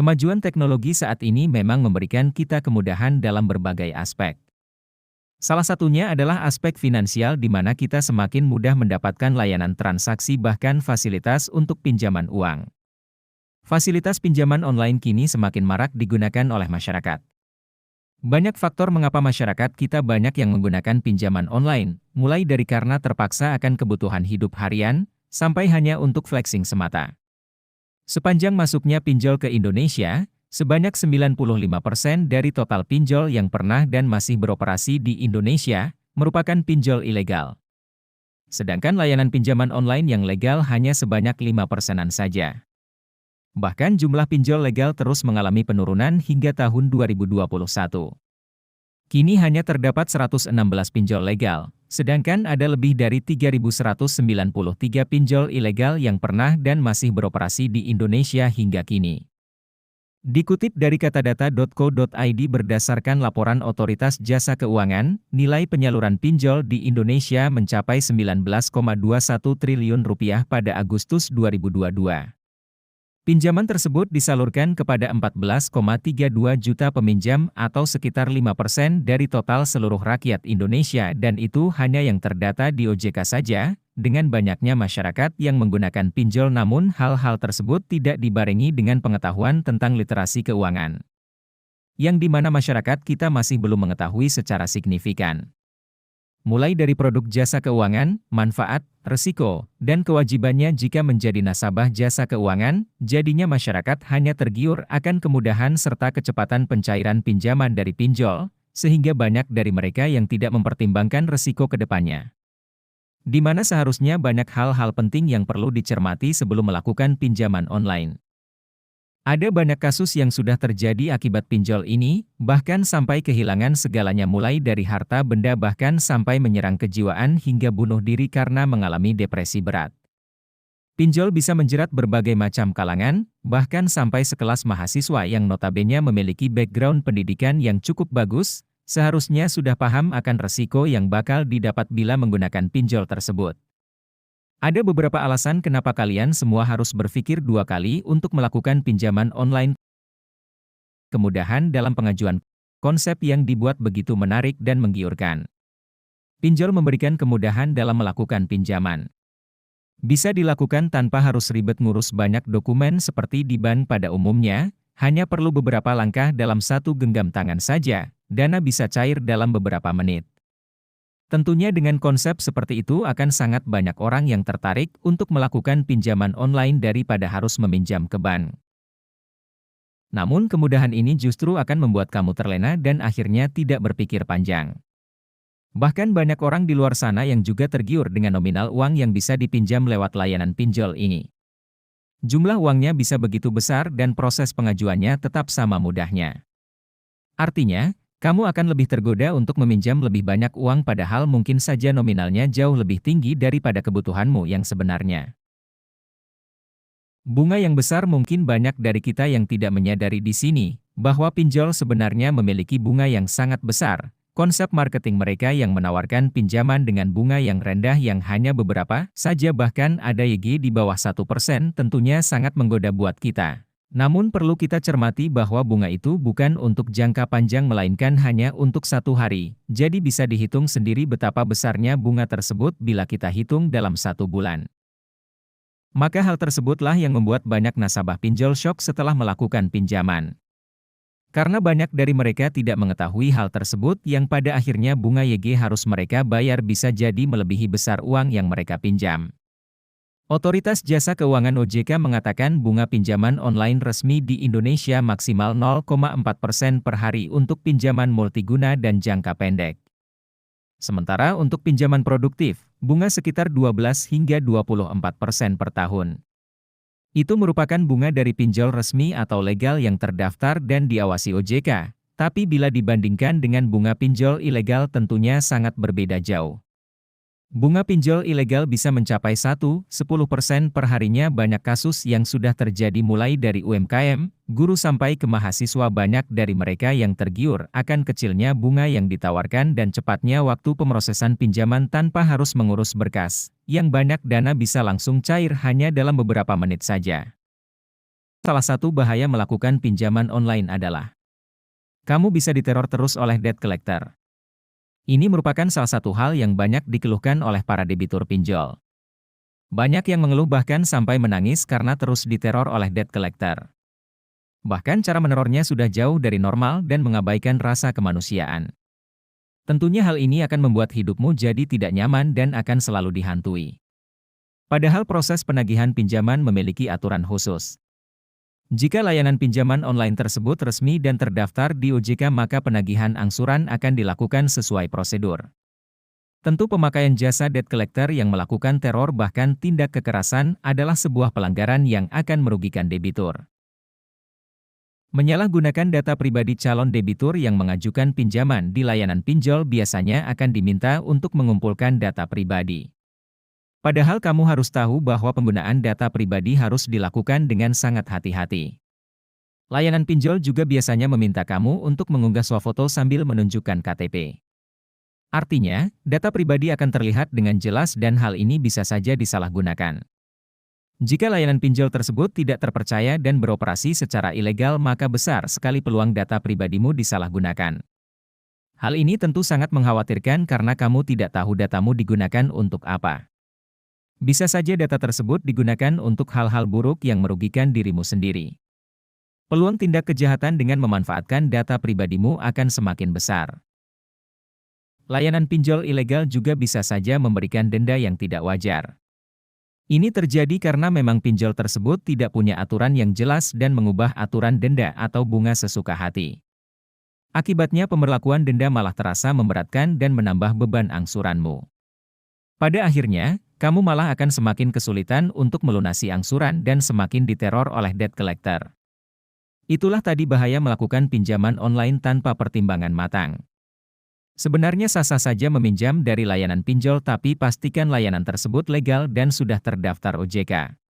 Kemajuan teknologi saat ini memang memberikan kita kemudahan dalam berbagai aspek. Salah satunya adalah aspek finansial di mana kita semakin mudah mendapatkan layanan transaksi bahkan fasilitas untuk pinjaman uang. Fasilitas pinjaman online kini semakin marak digunakan oleh masyarakat. Banyak faktor mengapa masyarakat kita banyak yang menggunakan pinjaman online, mulai dari karena terpaksa akan kebutuhan hidup harian, sampai hanya untuk flexing semata. Sepanjang masuknya pinjol ke Indonesia, sebanyak 95% dari total pinjol yang pernah dan masih beroperasi di Indonesia, merupakan pinjol ilegal. Sedangkan layanan pinjaman online yang legal hanya sebanyak 5%-an saja. Bahkan jumlah pinjol legal terus mengalami penurunan hingga tahun 2021. Kini hanya terdapat 116 pinjol legal, sedangkan ada lebih dari 3.193 pinjol ilegal yang pernah dan masih beroperasi di Indonesia hingga kini. Dikutip dari katadata.co.id berdasarkan laporan Otoritas Jasa Keuangan, nilai penyaluran pinjol di Indonesia mencapai Rp19,21 triliun pada Agustus 2022. Pinjaman tersebut disalurkan kepada 14,32 juta peminjam atau sekitar 5% dari total seluruh rakyat Indonesia dan itu hanya yang terdata di OJK saja, dengan banyaknya masyarakat yang menggunakan pinjol namun hal-hal tersebut tidak dibarengi dengan pengetahuan tentang literasi keuangan. Yang di mana masyarakat kita masih belum mengetahui secara signifikan. Mulai dari produk jasa keuangan, manfaat, resiko, dan kewajibannya jika menjadi nasabah jasa keuangan, jadinya masyarakat hanya tergiur akan kemudahan serta kecepatan pencairan pinjaman dari pinjol, sehingga banyak dari mereka yang tidak mempertimbangkan resiko ke depannya. Di mana seharusnya banyak hal-hal penting yang perlu dicermati sebelum melakukan pinjaman online. Ada banyak kasus yang sudah terjadi akibat pinjol ini, bahkan sampai kehilangan segalanya mulai dari harta benda bahkan sampai menyerang kejiwaan hingga bunuh diri karena mengalami depresi berat. Pinjol bisa menjerat berbagai macam kalangan, bahkan sampai sekelas mahasiswa yang notabene memiliki background pendidikan yang cukup bagus, seharusnya sudah paham akan resiko yang bakal didapat bila menggunakan pinjol tersebut. Ada beberapa alasan kenapa kalian semua harus berpikir dua kali untuk melakukan pinjaman online. Kemudahan dalam pengajuan konsep yang dibuat begitu menarik dan menggiurkan. Pinjol memberikan kemudahan dalam melakukan pinjaman. Bisa dilakukan tanpa harus ribet ngurus banyak dokumen seperti di bank pada umumnya, hanya perlu beberapa langkah dalam satu genggam tangan saja, dana bisa cair dalam beberapa menit. Tentunya dengan konsep seperti itu akan sangat banyak orang yang tertarik untuk melakukan pinjaman online daripada harus meminjam ke bank. Namun kemudahan ini justru akan membuat kamu terlena dan akhirnya tidak berpikir panjang. Bahkan banyak orang di luar sana yang juga tergiur dengan nominal uang yang bisa dipinjam lewat layanan pinjol ini. Jumlah uangnya bisa begitu besar dan proses pengajuannya tetap sama mudahnya. Artinya, kamu akan lebih tergoda untuk meminjam lebih banyak uang padahal mungkin saja nominalnya jauh lebih tinggi daripada kebutuhanmu yang sebenarnya. Bunga yang besar mungkin banyak dari kita yang tidak menyadari di sini, bahwa pinjol sebenarnya memiliki bunga yang sangat besar. Konsep marketing mereka yang menawarkan pinjaman dengan bunga yang rendah yang hanya beberapa saja bahkan ada YG di bawah 1% tentunya sangat menggoda buat kita. Namun perlu kita cermati bahwa bunga itu bukan untuk jangka panjang melainkan hanya untuk 1 hari, jadi bisa dihitung sendiri betapa besarnya bunga tersebut bila kita hitung dalam 1 bulan. Maka hal tersebutlah yang membuat banyak nasabah pinjol syok setelah melakukan pinjaman. Karena banyak dari mereka tidak mengetahui hal tersebut yang pada akhirnya bunga YG harus mereka bayar bisa jadi melebihi besar uang yang mereka pinjam. Otoritas Jasa Keuangan OJK mengatakan bunga pinjaman online resmi di Indonesia maksimal 0,4% per hari untuk pinjaman multiguna dan jangka pendek. Sementara untuk pinjaman produktif, bunga sekitar 12 hingga 24% per tahun. Itu merupakan bunga dari pinjol resmi atau legal yang terdaftar dan diawasi OJK, tapi bila dibandingkan dengan bunga pinjol ilegal tentunya sangat berbeda jauh. Bunga pinjol ilegal bisa mencapai 1-10% per harinya banyak kasus yang sudah terjadi mulai dari UMKM, guru sampai ke mahasiswa banyak dari mereka yang tergiur akan kecilnya bunga yang ditawarkan dan cepatnya waktu pemrosesan pinjaman tanpa harus mengurus berkas, yang banyak dana bisa langsung cair hanya dalam beberapa menit saja. Salah satu bahaya melakukan pinjaman online adalah kamu bisa diteror terus oleh debt collector. Ini merupakan salah satu hal yang banyak dikeluhkan oleh para debitur pinjol. Banyak yang mengeluh bahkan sampai menangis karena terus diteror oleh debt collector. Bahkan cara menerornya sudah jauh dari normal dan mengabaikan rasa kemanusiaan. Tentunya hal ini akan membuat hidupmu jadi tidak nyaman dan akan selalu dihantui. Padahal proses penagihan pinjaman memiliki aturan khusus. Jika layanan pinjaman online tersebut resmi dan terdaftar di OJK, maka penagihan angsuran akan dilakukan sesuai prosedur. Tentu pemakaian jasa debt collector yang melakukan teror bahkan tindak kekerasan adalah sebuah pelanggaran yang akan merugikan debitur. Menyalahgunakan data pribadi calon debitur yang mengajukan pinjaman di layanan pinjol biasanya akan diminta untuk mengumpulkan data pribadi. Padahal kamu harus tahu bahwa penggunaan data pribadi harus dilakukan dengan sangat hati-hati. Layanan pinjol juga biasanya meminta kamu untuk mengunggah swafoto sambil menunjukkan KTP. Artinya, data pribadi akan terlihat dengan jelas dan hal ini bisa saja disalahgunakan. Jika layanan pinjol tersebut tidak terpercaya dan beroperasi secara ilegal, maka besar sekali peluang data pribadimu disalahgunakan. Hal ini tentu sangat mengkhawatirkan karena kamu tidak tahu datamu digunakan untuk apa. Bisa saja data tersebut digunakan untuk hal-hal buruk yang merugikan dirimu sendiri. Peluang tindak kejahatan dengan memanfaatkan data pribadimu akan semakin besar. Layanan pinjol ilegal juga bisa saja memberikan denda yang tidak wajar. Ini terjadi karena memang pinjol tersebut tidak punya aturan yang jelas dan mengubah aturan denda atau bunga sesuka hati. Akibatnya pemberlakuan denda malah terasa memberatkan dan menambah beban angsuranmu. Pada akhirnya, kamu malah akan semakin kesulitan untuk melunasi angsuran dan semakin diteror oleh debt collector. Itulah tadi bahaya melakukan pinjaman online tanpa pertimbangan matang. Sebenarnya sah-sah saja meminjam dari layanan pinjol, tapi pastikan layanan tersebut legal dan sudah terdaftar OJK.